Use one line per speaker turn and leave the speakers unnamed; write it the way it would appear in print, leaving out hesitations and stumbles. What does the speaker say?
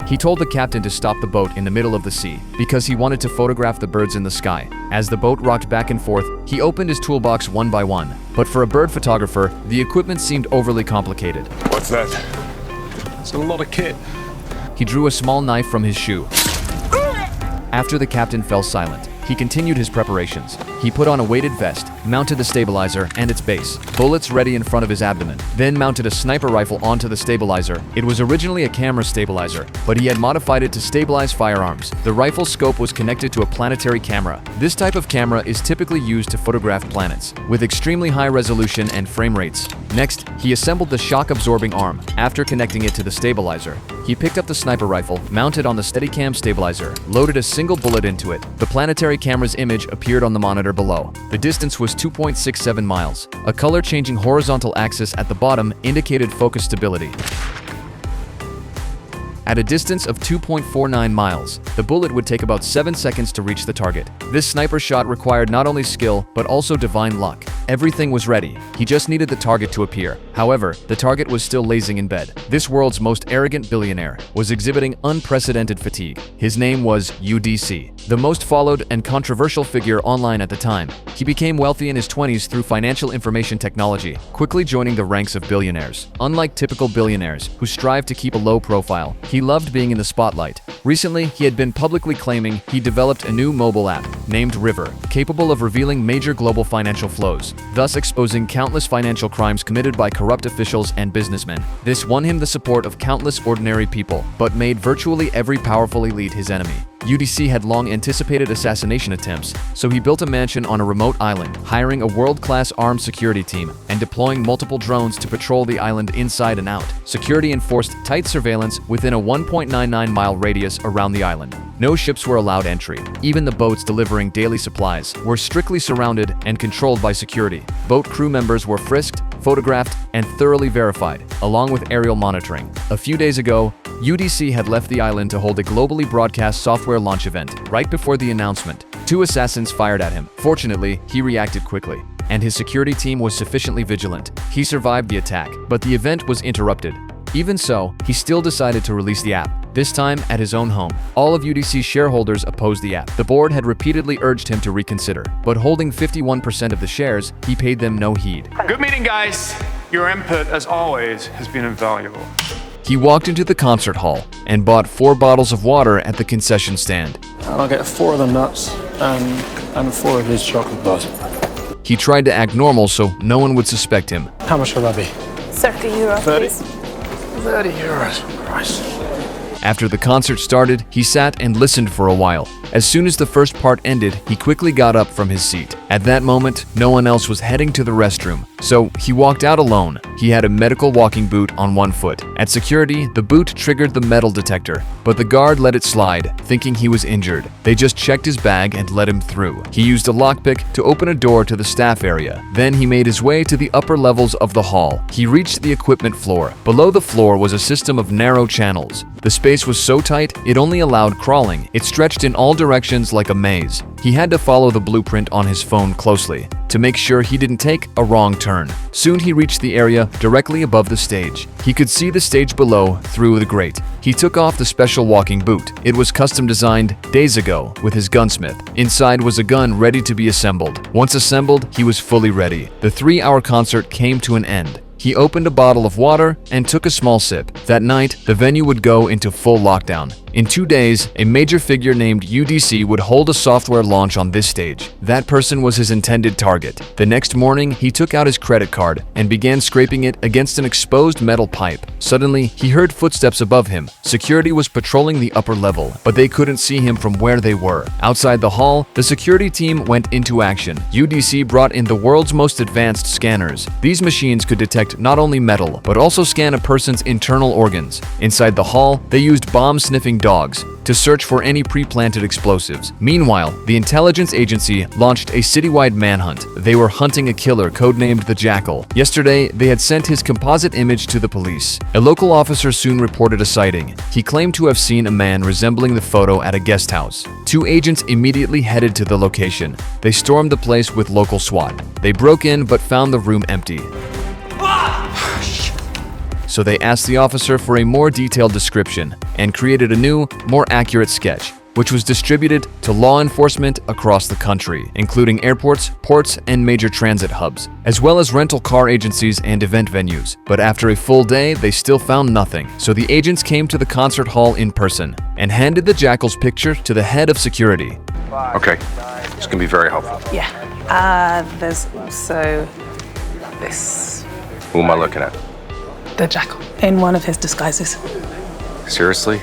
He told the captain to stop the boat in the middle of the sea because he wanted to photograph the birds in the sky. As the boat rocked back and forth, he opened his toolbox one by one. But for a bird photographer, the equipment seemed overly complicated.
What's that?
It's a lot of kit.
He drew a small knife from his shoe. After the captain fell silent, he continued his preparations. He put on a weighted vest, mounted the stabilizer and its base, bullets ready in front of his abdomen, then mounted a sniper rifle onto the stabilizer. It was originally a camera stabilizer, but he had modified it to stabilize firearms. The rifle's scope was connected to a planetary camera. This type of camera is typically used to photograph planets, with extremely high resolution and frame rates. Next, he assembled the shock-absorbing arm. After connecting it to the stabilizer, he picked up the sniper rifle, mounted on the Steadicam stabilizer, loaded a single bullet into it. The planetary camera's image appeared on the monitor below. The distance was 2.67 miles. A color-changing horizontal axis at the bottom indicated focus stability. At a distance of 2.49 miles, the bullet would take about 7 seconds to reach the target. This sniper shot required not only skill, but also divine luck. Everything was ready. He just needed the target to appear. However, the target was still lazing in bed. This world's most arrogant billionaire was exhibiting unprecedented fatigue. His name was UDC, the most followed and controversial figure online at the time. He became wealthy in his 20s through financial information technology, quickly joining the ranks of billionaires. Unlike typical billionaires who strive to keep a low profile, he loved being in the spotlight. Recently, he had been publicly claiming he developed a new mobile app named River, capable of revealing major global financial flows, thus exposing countless financial crimes committed by corrupt officials and businessmen. This won him the support of countless ordinary people, but made virtually every powerful elite his enemy. UDC had long anticipated assassination attempts, so he built a mansion on a remote island, hiring a world-class armed security team and deploying multiple drones to patrol the island inside and out. Security enforced tight surveillance within a 1.99-mile radius around the island. No ships were allowed entry. Even the boats delivering daily supplies were strictly surrounded and controlled by security. Boat crew members were frisked, photographed, and thoroughly verified, along with aerial monitoring. A few days ago, UDC had left the island to hold a globally broadcast software launch event. Right before the announcement, 2 assassins fired at him. Fortunately, he reacted quickly, and his security team was sufficiently vigilant. He survived the attack, but the event was interrupted. Even so, he still decided to release the app, this time at his own home. All of UDC's shareholders opposed the app. The board had repeatedly urged him to reconsider, but holding 51% of the shares, he paid them no heed.
Good meeting, guys. Your input, as always, has been invaluable.
He walked into the concert hall and bought 4 bottles of water at the concession stand.
And I'll get 4 of the nuts and 4 of these chocolate bars.
He tried to act normal so no one would suspect him.
How much will that be?
30 euros,
30?
please.
30 euros. Christ.
After the concert started, he sat and listened for a while. As soon as the first part ended, he quickly got up from his seat. At that moment, no one else was heading to the restroom, so he walked out alone. He had a medical walking boot on one foot. At security, the boot triggered the metal detector, but the guard let it slide, thinking he was injured. They just checked his bag and let him through. He used a lockpick to open a door to the staff area. Then he made his way to the upper levels of the hall. He reached the equipment floor. Below the floor was a system of narrow channels. The space was so tight, it only allowed crawling. It stretched in all directions like a maze. He had to follow the blueprint on his phone closely to make sure he didn't take a wrong turn. Soon he reached the area directly above the stage. He could see the stage below through the grate. He took off the special walking boot. It was custom designed days ago with his gunsmith. Inside was a gun ready to be assembled. Once assembled, he was fully ready. The 3-hour concert came to an end. He opened a bottle of water and took a small sip. That night, the venue would go into full lockdown. In 2 days, a major figure named UDC would hold a software launch on this stage. That person was his intended target. The next morning, he took out his credit card and began scraping it against an exposed metal pipe. Suddenly, he heard footsteps above him. Security was patrolling the upper level, but they couldn't see him from where they were. Outside the hall, the security team went into action. UDC brought in the world's most advanced scanners. These machines could detect not only metal, but also scan a person's internal organs. Inside the hall, they used bomb-sniffing dogs to search for any pre-planted explosives. Meanwhile, the intelligence agency launched a citywide manhunt. They were hunting a killer codenamed the Jackal. Yesterday, they had sent his composite image to the police. A local officer soon reported a sighting. He claimed to have seen a man resembling the photo at a guest house. 2 agents immediately headed to the location. They stormed the place with local SWAT. They broke in but found the room empty. so they asked the officer for a more detailed description and created a new, more accurate sketch, which was distributed to law enforcement across the country, including airports, ports, and major transit hubs, as well as rental car agencies and event venues. But after a full day, they still found nothing, so the agents came to the concert hall in person and handed the Jackal's picture to the head of security.
Okay, this can be very helpful.
Yeah. There's also this.
Who am I looking at?
The Jackal. In one of his disguises.
Seriously?